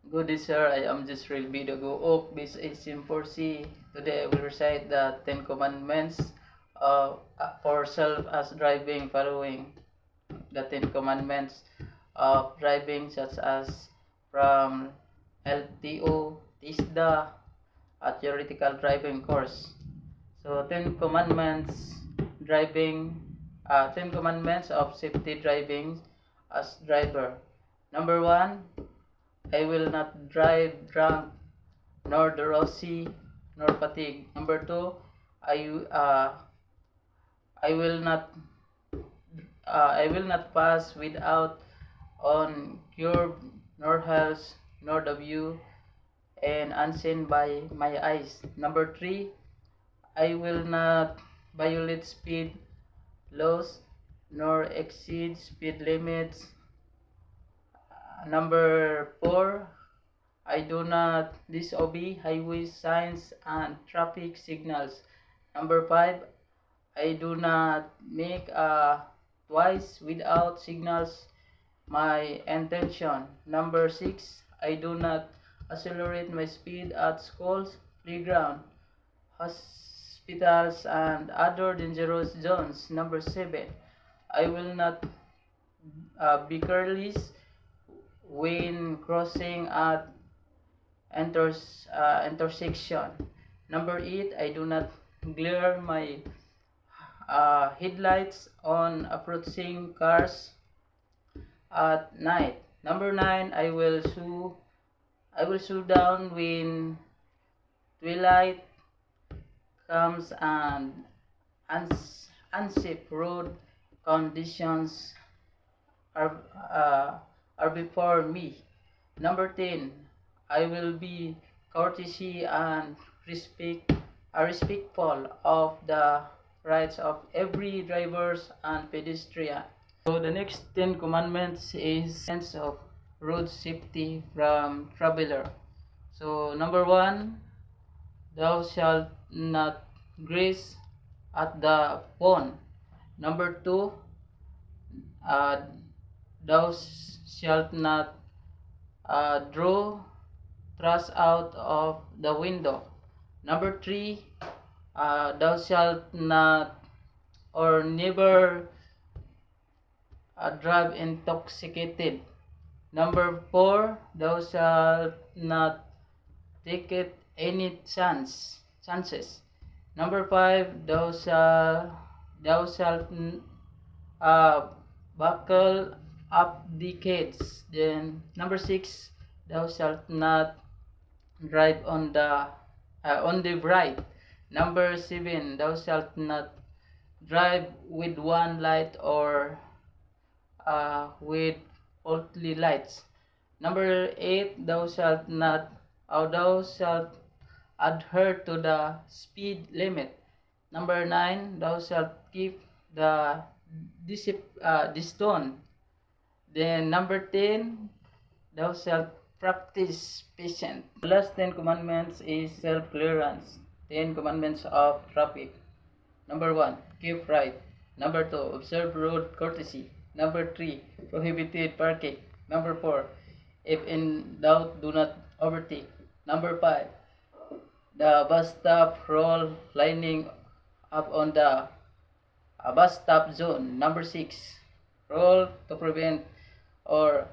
Good day, sir. I am just real Bidago of this SM4C. Today I will recite the Ten Commandments for self as driving, following the Ten Commandments of driving, such as from LTO, TISDA, a theoretical driving course. So, Ten Commandments driving, Ten Commandments of safety driving as driver. Number one, I will not drive drunk, nor drowsy, nor fatigue. Number two, I uh, I will not I will not pass without on curb, nor hills, nor the view, and unseen by my eyes. Number three, I will not violate speed laws, nor exceed speed limits. Number four, I do not disobey highway signs and traffic signals. Number five, I do not make twice without signals my intention. Number six, I do not accelerate my speed at schools, playground, hospitals, and other dangerous zones. Number seven, I will not be careless when crossing at intersection. Number eight, I do not glare my headlights on approaching cars at night. Number nine, I will slow down when twilight comes and unsafe road conditions are before me. Number 10, I will be courtesy and respectful of the rights of every drivers and pedestrian. So the next 10 commandments is sense of road safety from traveler. So number 1, thou shalt not graze at the pond. Number 2, uh, thou shalt not draw trash out of the window. Number 3, thou shalt not or never drive intoxicated. Number 4, thou shalt not take it any chances. Number 5, thou shalt buckle up the gates. Then number 6, thou shalt not drive on the right. Number 7, thou shalt not drive with one light or with faulty lights. Number 8, thou shalt adhere to the speed limit. Number 9, thou shalt keep the distance. Then number 10, thou shalt practice patience. The last 10 commandments is self-clearance. 10 commandments of traffic. Number 1, keep right. Number 2, observe road courtesy. Number 3, prohibited parking. Number 4, if in doubt, do not overtake. Number 5, the bus stop rule lining up on the bus stop zone. Number 6, rule to prevent or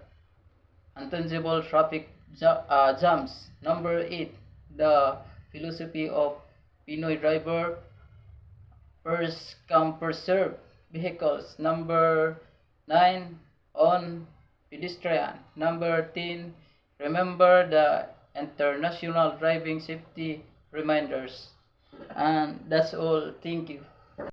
untangible traffic jams. Number 8, the philosophy of Pinoy driver, first come first serve vehicles. Number 9, on pedestrian. Number 10, remember the international driving safety reminders. And that's all. Thank you.